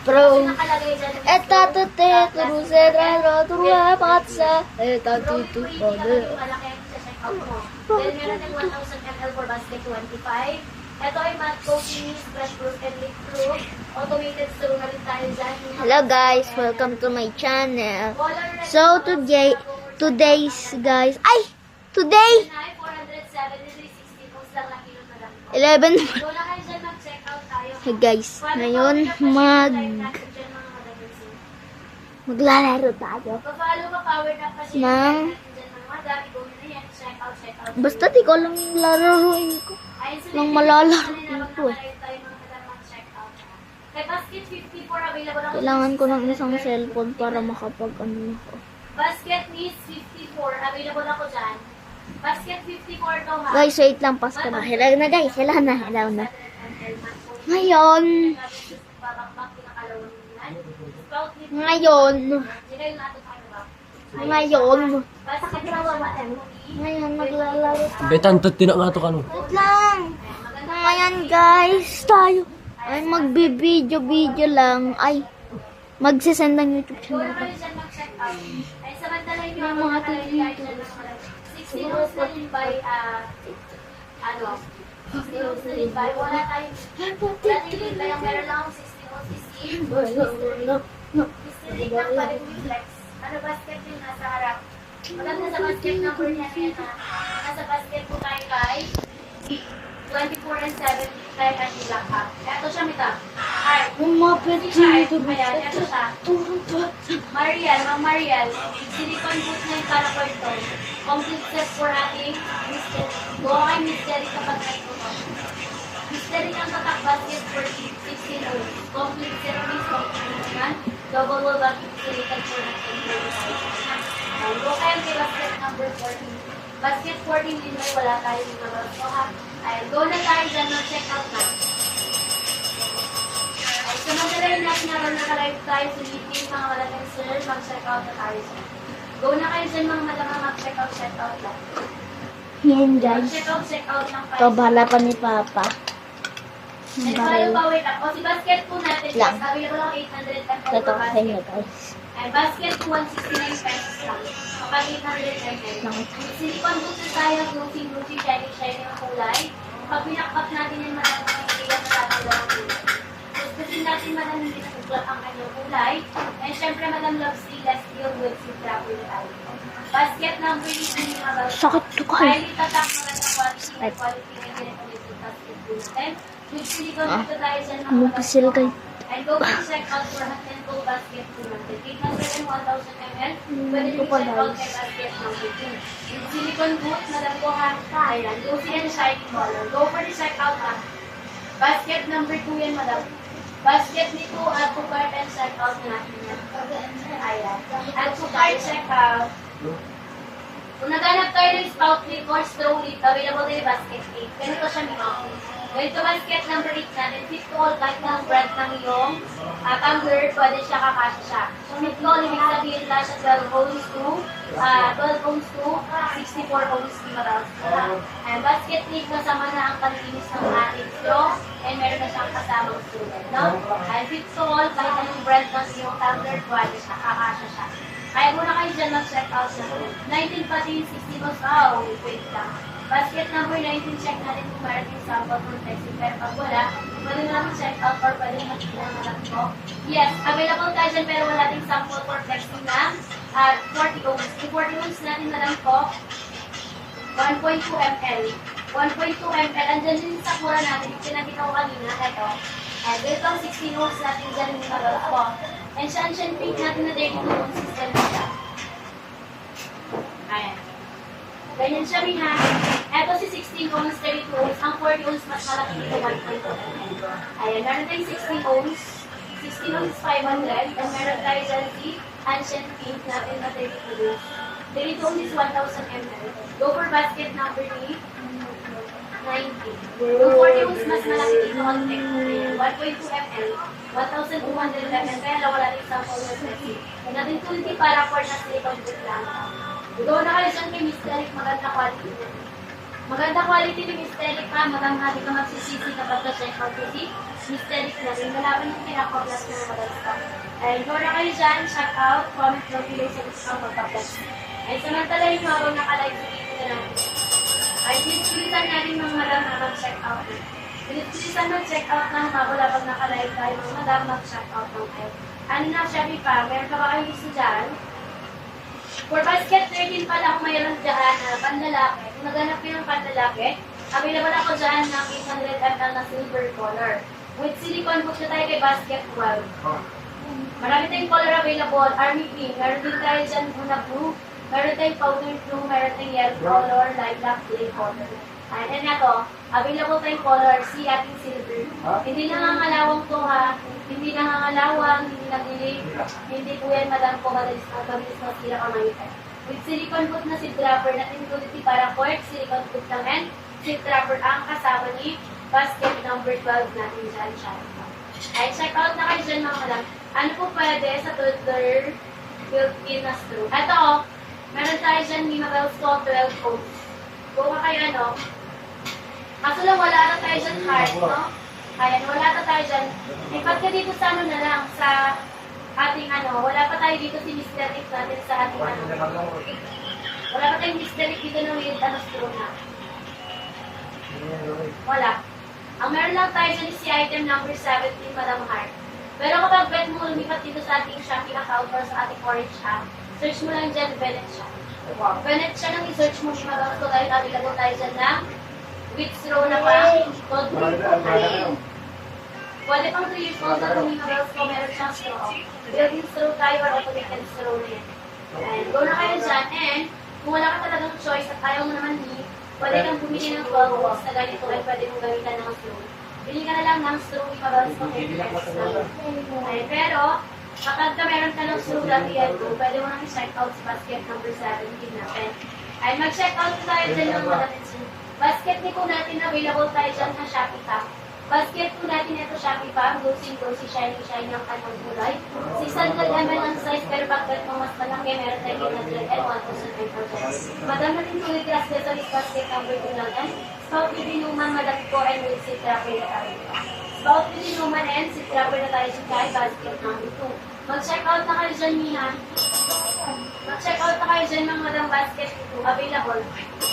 Pro. Nakalagay dyan. Etatate, turusera, turua, pakatsa. Etatutu, pode. Malaki ang check out mo. Then meron ng 1,000 ml for basket 25. Ito ay matte coating, splash proof, and leak proof. Automated store na rin tayo dyan. Hello guys, welcome to my channel. So today's guys, today 473.60 post lang na kilo na lang. 11. So na kayo dyan mag-check out tayo. Hey guys, ngayon maglalaro tayo. Pa-follow ka, power na pa siya. Nang Dyan mga dami, go na yan. Check out, check out. basta di ko lang lalaroin ko. Lang malalaro ko eh. Kay basket 54 available ako. Kailangan ko ng isang cellphone para makapag-ano ako. Basket needs 54 available ako dyan. Basket 54 to ha. Guys, wait lang, pasko na. Hello na guys, hello na. Ngayon, ngayon maglalaro tayo. Betan, tatina nga to ka no. Wait lang. Ngayon guys, tayo ay magbibideo lang. Ay, magsisend ng YouTube channel ko. Ay samantala yung mga nakalagay dyan 60 notes na rin by ano 60 notes na rin by wala tayong natin ba yung meron lang akong 60 notes history lang pa rin reflex ano basket yung nasa harap maganda sa basket number niya na yan nasa basket po tayo kay 24 and 7 tayo at yung black up eto siya mita ay Lumapit dito. dito. Ayan, eto siya. Mariel, Ma'am Mariel, silicone boot na yung para to. Complete set for ating mystery. Go kay mystery kapag na ito to. Mystery ang tatak basket for 16 hours. Complete set means complete naman. Double wall back insulated for natin. Go kayo kay basket number 14. Basket 14 din may wala tayo dito. So ha, ayan, go na tayo dyan. Check out na. So, madalayin natin na naka-live tayo sa meeting, mga malaking sir, mag-check out na tayo sir. Go na kayo dyan mga madamang mag-check out lang. Yan guys. Check out lang Ito, bahala pa ni Papa. And follow pa, wait lang. O, si basket po natin, Lang. guys, available lang 800 ml Ito, per sa basket. inyo guys. And basket 169 pesos lang. Kapag 800 ml. Lang. Silicone boots na tayo, glossy, shiny ang kulay. Pag pinakpak natin yung madamang kaibigan na tatagawa ng kulay. Kasi natin madam hindi nakuklap ang kanyang kulay. And syempre madam love stainless steel with silk wrapper tayo. Basket number 18 mga bago. Sakit to guys. Highly tatak magandang quality na ginagawa sa basket po natin. With silicone dito tayo dyan mga Mupisil guys. And go to check out for hot and cold basket po natin. 800 and 1,000 ml. Pwede ito rin pa, check out guys. kay basket number 2. With silicone boot, madam po ha. Ayan, glossy and shiny color. Go for the check out ha. Basket number 2 yan madam. Basket nito at to cart and check out natin yan. Ayan. At to cart check out. Kung naghanap tayo ng spout lid or straw lid, available din yung basket 8. Ganito siya nito. Ganito basket number 8 natin. Fit to all kahit ng brand ng iyong tumbler, pwede siya kakasya siya. So fit to all, ibig sabihin lang siya 12 ohms to 12 ohms to 64 ohms kilometers. And basket lid kasama na ang panlinis ng ating straw and meron na siyang kasamang student. No? And fit to all, kahit anong brand ng iyong tumbler, pwede siya kakasya siya. Kaya muna kayo dyan mag-check out na. 19 pati yung 60 bucks. Wait lang. Basket number 19, check natin kung meron yung sample protection. Pero pag wala, pwede na namin check out or pwede na makikita na lang po. Yes, available tayo dyan pero wala ting sample protection ng 40 ohms. Yung 40 ohms natin na lang po, 1.2 ml. 1.2 ml. Andyan din sa kura natin, yung pinakita ko kanina, ito. And dito ang 16 ohms natin dyan yung nabal po. And siya pink natin na 32 ohms system siya. Ayan. Ganyan siya rin ha. Ito si 16 ohms, 32 ohms. Ang 40 ohms mas malaki dito 1.2. Ayan, meron tayong 16 ohms. 16 ohms is 500. And meron tayo dyan si ancient pink natin na 32 ohms. 32 ohms is 1,000 ml. Go for basket number 8. 90. Yung 40 ohms mas malaki dito ang 1.2 ml. 1,200 ml. Kaya wala rin sa follow recipe. Natin 20 para for na silicone boot lang. Go na kayo dyan kay Mr. Eric. Maganda quality na. Maganda quality ni Mysteric pa. Maganda ka magsisisi kapag ka-check out si Mysteric na rin. Malaman yung pinaka-plus na maganda stock. And go na kayo dyan, check out, comment down below sa discount magpa-plus. And samantala yung habang naka-live sa video na natin. Ay, pinilisan natin mga madam na mag-check out. Pinilisan mag-check out ng habang habang naka-live tayo mga madam mag-check out ng tayo. Ano na, Shopee pa, meron ka ba kayong gusto dyan? For basket 13 pa lang mayroon dyan na panlalaki. Kung naganap ko yung panlalaki, available ako dyan ng 800 ml na silver color. With silicone book na tayo kay basket 12. Marami tayong color available. Army pink. Meron din tayo dyan na blue. Meron tayong powder blue. Meron tayong yellow color, light black, gray color. And ito, available tayong color, si ating silver. Hindi nangangalawang to ha. Hindi nangangalawang, hindi nagilig. Hindi po yan, madam ko, madalis masira ka mangitan. With silicone boot na zip dropper na included para cork, silicone boot lang and zip dropper ang kasama ni basket number 12 natin dyan siya. Ay, check out na kayo dyan mga madam. Ano po pwede sa toddler built-in na straw? Ito, meron tayo dyan ni Mabel Scott 12 coats. Kung kayo ano, kaso lang wala na tayo dyan card, no? Ayan, wala pa tayo dyan. Ipat ka dito sa ano na lang, sa ating ano, wala pa tayo dito si Mr. X natin sa ating ano. Wala pa tayong Mr. X dito ng with ano straw na. Wala. Ang meron lang tayo dyan is si item number 17, Madam Heart. Pero kapag bet mo lumipat dito sa ating Shopee account or sa ating Orange app, search mo lang dyan, Bennett siya. Bennett siya nang i-search mo si Madam Scott dahil available tayo dyan ng with straw na pa, toddler. Pwede pang 3 years old na kung yung girls ko meron siyang straw. Built-in straw tayo or automated straw na yan. And go na kayo dyan. And kung wala ka talagang choice at ayaw mo naman ni, pwede kang bumili ng 12 box na ganito ay pwede mong gamitan ng straw. Bili ka na lang ng straw yung girls ko 30 pesos lang. Pero, kapag ka meron ka ng straw lang yan, pwede mo nang i-check out sa basket number 17 natin. Ay mag-check out tayo dyan ng mga basket ni po natin available tayo dyan sa Shopee Pack. Basket po natin ito Shopee Pack, glossy, shiny ang kanyang kulay. 600 ml ang size, pero bakit mo mas malaki, meron tayo 800 and 1,500. Madam natin tuloy the accessories basket number 2 lang yan. Spout with inuman, madam ko, and with seat wrapper na tayo. Spout with inuman and seat wrapper na tayo kay basket number 2. Mag-check out na kayo dyan, Mina. Mag-check out na kayo dyan mga madam basket ito, available.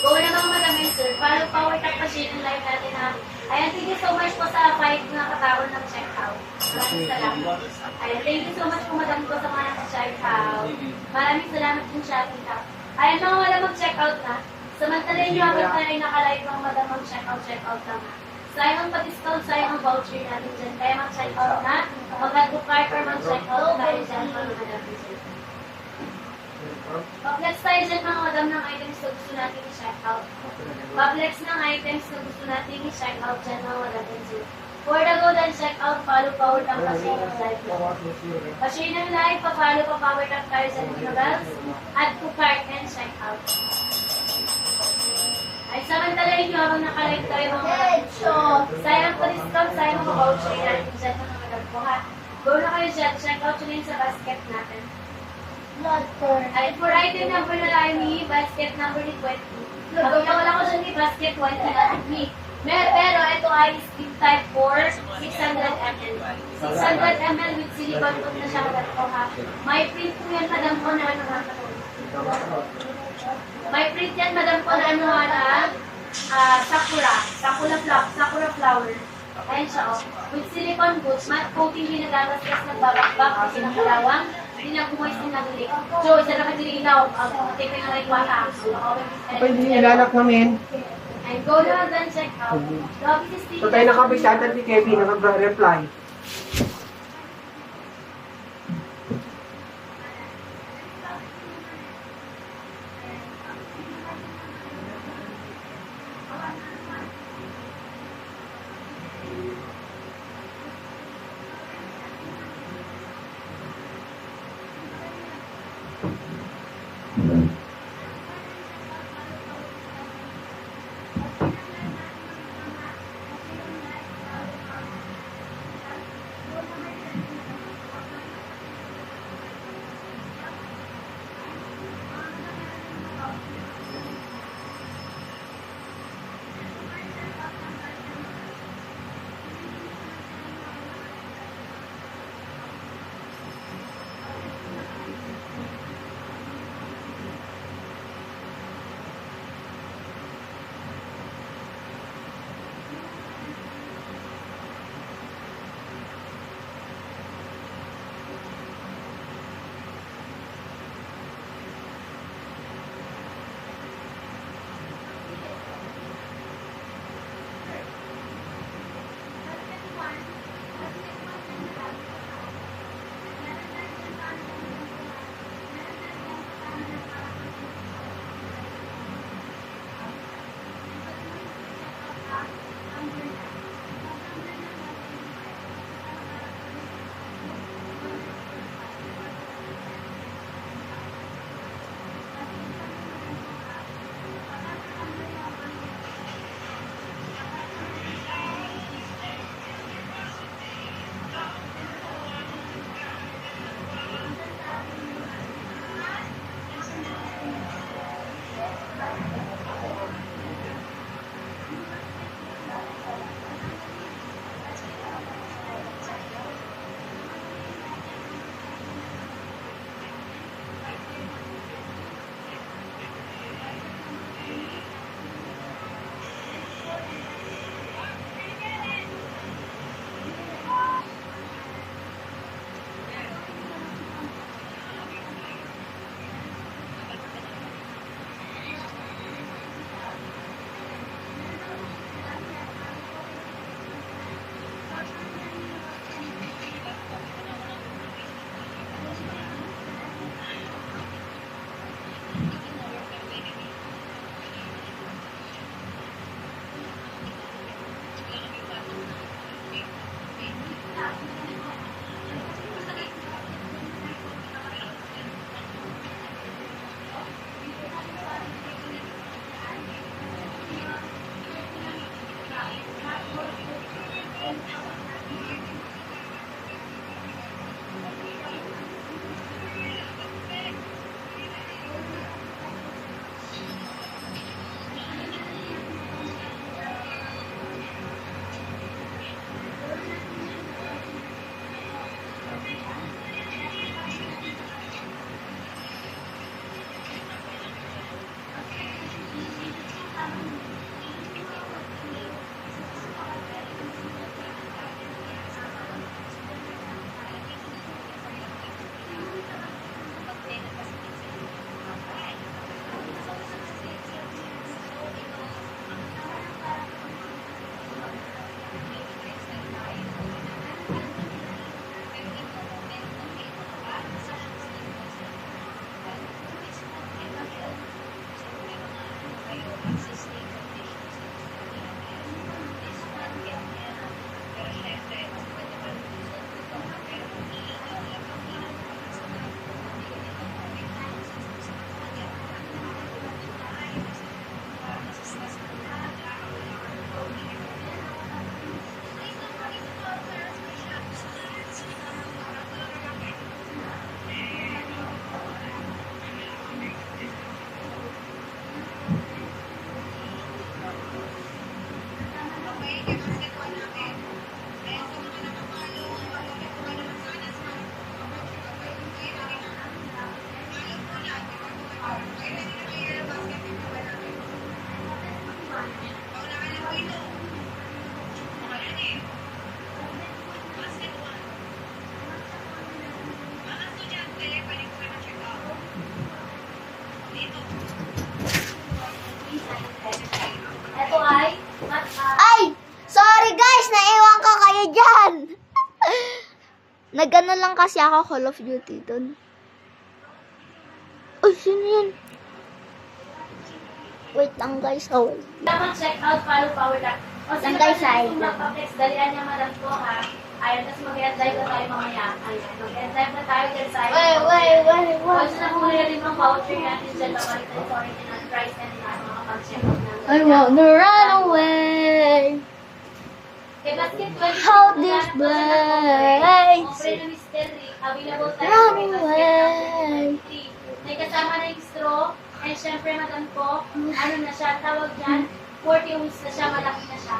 Go na mga madam and sir, follow power tap pa siya yung live natin ha. Ayan, thank you so much po sa 5 na katawon ng check out. Maraming salamat. Ayan, thank you so much po madam ko sa mga naka-check out. Maraming salamat po shopping out. Ayan mga madam mag-check out na. Samantalin nyo habang tayo naka-live mga madam mag-check out na. Sayang ang pa-discount, sayang ang voucher natin dyan. Kaya mag-check out na. Mag-book card or mag-check out tayo dyan mga madam. Pag-flex tayo dyan mga madam ng items na gusto natin i-check out. Pag-flex ng items na gusto natin i-check out dyan mga madam. For the go and check out, follow power up kasi ng live. Kasi ng live, pa-follow pa-power up tayo sa mga bells. Add to cart and check out. Ay, samantalahin nyo habang naka-live tayo mga madam. Sayang pa-discount, sayang pa-voucher natin dyan mga madam ko ha. Go na kayo dyan, check out nyo sa basket natin. Ay, for item number na tayo ni basket number ni 20. Wala ko dyan ni basket 20 na ni. Pero ito ay skin type for 600 ml. 600 ml with silicone foot na siya maganda ko ha. May print po yan madam ko na ano ha. May print yan madam ko na ano ha na sakura flower. Ayan siya o. With silicone boots, matte coating din nagagasgas ng babakbak kasi ng kalawang. Hindi na bumoys din naguli. So, isa na kasi ilaw. Ang tipe nga like wala. Apa hindi nilalak namin? And go na then check out. So tayo nakabisatan si Kevin, nakabra-reply. Nag-ano lang kasi ako Call of Duty doon. Ay, sino yan? Wait lang guys, oh. Dapat check out, follow, power lock. O sige, Nandai kasi side. kung magpa-flex, dalian niya madam ko ha. Ayan, tapos mag-end-live na tayo mamaya. Ayan, mag-end-live na tayo dyan sa Wait. Also, nakuha na rin mga voucher natin dyan. Babalitan sa original price and makapag-check out na. I wanna run away. Kay Basket 20. How this place. Offer na Mr. Rick. Available tayo Run kay Basket away. 23. May kasama na yung straw. And syempre, madam ko, ano na siya, tawag dyan, 40 weeks na siya, malaki na siya.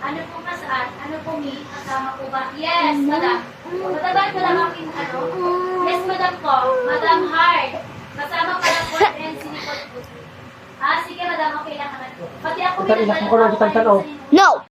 Ano po masaan? Ano po me? Kasama po ba? Yes, madam. Matabaan ko lang aking ano? Yes, madam ko. Madam Hard. Kasama pala po and silicone po. Ah, sige, madam. Okay lang naman. Pati ako Ilan ko lang kitang tanaw. No!